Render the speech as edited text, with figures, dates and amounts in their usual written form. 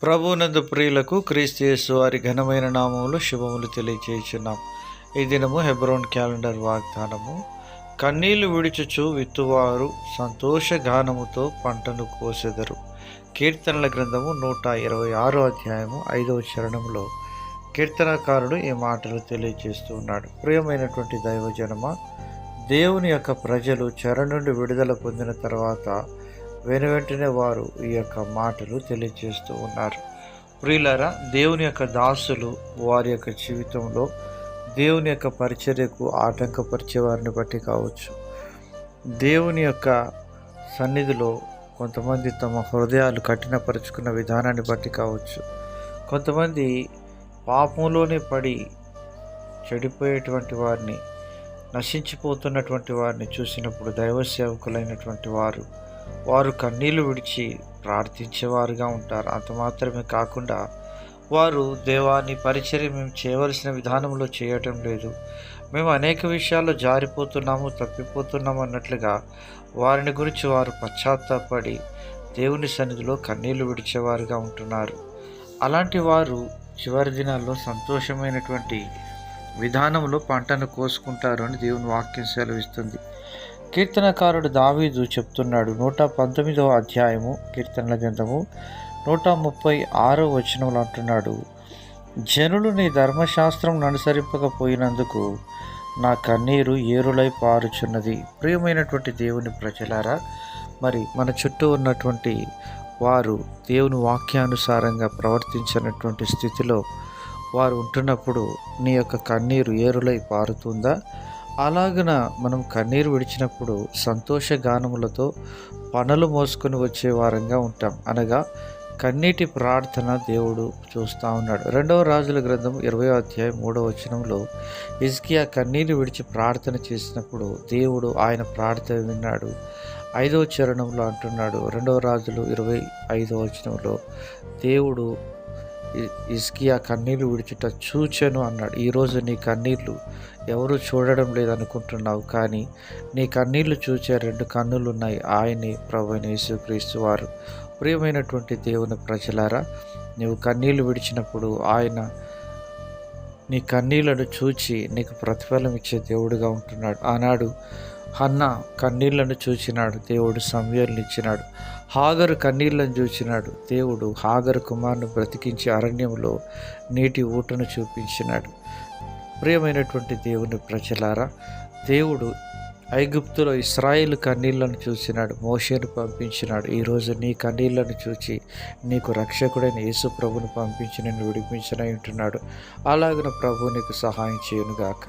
ప్రభువునందు ప్రియులకు క్రీస్తు యేసు వారి ఘనమైన నామములు శుభములు తెలియజేయుచున్నాం. ఈ దినము హెబ్రోన్ క్యాలెండర్ వాగ్దానము. కన్నీళ్లు విడుచుచు విత్తువారు సంతోష గానముతో పంటను కోసెదరు. కీర్తనల గ్రంథము 126 అధ్యాయము 5వ చరణంలో కీర్తనకారుడు ఈ మాటలు తెలియజేస్తూ ఉన్నాడు. ప్రియమైనటువంటి దైవజనమ, దేవుని యొక్క ప్రజలు చెర నుండి విడుదల పొందిన తర్వాత వెనువెంటనే వారు ఈ యొక్క మాటలు తెలియజేస్తూ ఉన్నారు. ప్రియులారా, దేవుని యొక్క దాసులు వారి యొక్క జీవితంలో దేవుని యొక్క పరిచర్యకు ఆటంకపరిచే వారిని బట్టి కావచ్చు, దేవుని యొక్క సన్నిధిలో కొంతమంది తమ హృదయాలు కఠినపరుచుకున్న విధానాన్ని బట్టి కావచ్చు, కొంతమంది పాపంలోనే పడి చెడిపోయేటువంటి వారిని, నశించిపోతున్నటువంటి వారిని చూసినప్పుడు దైవ సేవకులైనటువంటి వారు కన్నీళ్లు విడిచి ప్రార్థించేవారుగా ఉంటారు. అంత మాత్రమే కాకుండా వారు దేవాన్ని పరిచర్య మేము చేయవలసిన విధానంలో చేయటం లేదు, మేము అనేక విషయాల్లో జారిపోతున్నాము, తప్పిపోతున్నాము అన్నట్లుగా వారిని గురించి వారు పశ్చాత్తాపడి దేవుని సన్నిధిలో కన్నీళ్లు విడిచేవారుగా ఉంటున్నారు. అలాంటి వారు చివరి దినాల్లో సంతోషమైనటువంటి విధానంలో పంటను కోసుకుంటారు అని దేవుని వాక్యం సెలవిస్తుంది. కీర్తనకారుడు దావీదు చెప్తున్నాడు. 119వ అధ్యాయము కీర్తనల గ్రంథము 136వ వచనంలో అంటున్నాడు, జనులు నీ ధర్మశాస్త్రం అనుసరింపకపోయినందుకు నా కన్నీరు ఏరులై పారుచున్నది. ప్రియమైనటువంటి దేవుని ప్రజలారా, మరి మన చుట్టూ ఉన్నటువంటి వారు దేవుని వాక్యానుసారంగా ప్రవర్తించినటువంటి స్థితిలో వారు ఉంటున్నప్పుడు నీ యొక్క కన్నీరు ఏరులై పారుతుందా? అలాగన మనం కన్నీరు విడిచినప్పుడు సంతోష గానములతో పనులు మోసుకొని వచ్చే వారంగా ఉంటాం. అనగా కన్నీటి ప్రార్థన దేవుడు చూస్తూ ఉన్నాడు. 2వ రాజుల గ్రంథం 20వ అధ్యాయం 3వ వచనంలో హిజ్కియా కన్నీరు విడిచి ప్రార్థన చేసినప్పుడు దేవుడు ఆయన ప్రార్థన విన్నాడు. 5వ చరణంలో అంటున్నాడు, 2వ రాజులు 25వ వచనంలో దేవుడు హిజ్కియా కన్నీళ్లు విడిచుట చూచెను అన్నాడు. ఈరోజు నీ కన్నీళ్లు ఎవరు చూడడం లేదనుకుంటున్నావు, కానీ నీ కన్నీళ్లు చూచే 2 కన్నులు ఉన్నాయి. ఆయనే ప్రభువైన యేసుక్రీస్తు వారు. ప్రియమైనటువంటి దేవుని ప్రజలారా, నీవు కన్నీళ్లు విడిచినప్పుడు ఆయన నీ కన్నీళ్లను చూచి నీకు ప్రతిఫలం ఇచ్చే దేవుడుగా ఉంటున్నాడు. ఆనాడు హన్నా కన్నీళ్లను చూచినాడు, దేవుడు సమూయేలును ఇచ్చినాడు. హాగరు కన్నీళ్లను చూచినాడు, దేవుడు హాగరు కుమారుని బ్రతికించి అరణ్యంలో నీటి ఊటను చూపించినాడు. ప్రియమైనటువంటి దేవుని ప్రజలారా, దేవుడు ఐగుప్తులో ఇశ్రాయేలు కన్నీళ్లను చూసినాడు, మోషేను పంపించినాడు. ఈరోజు నీ కన్నీళ్లను చూచి నీకు రక్షకుడైన యేసు ప్రభువును పంపించి నిన్ను విడిపించనై ఉంటున్నాడు. అలాగన ప్రభువు నీకు సహాయం చేయునుగాక.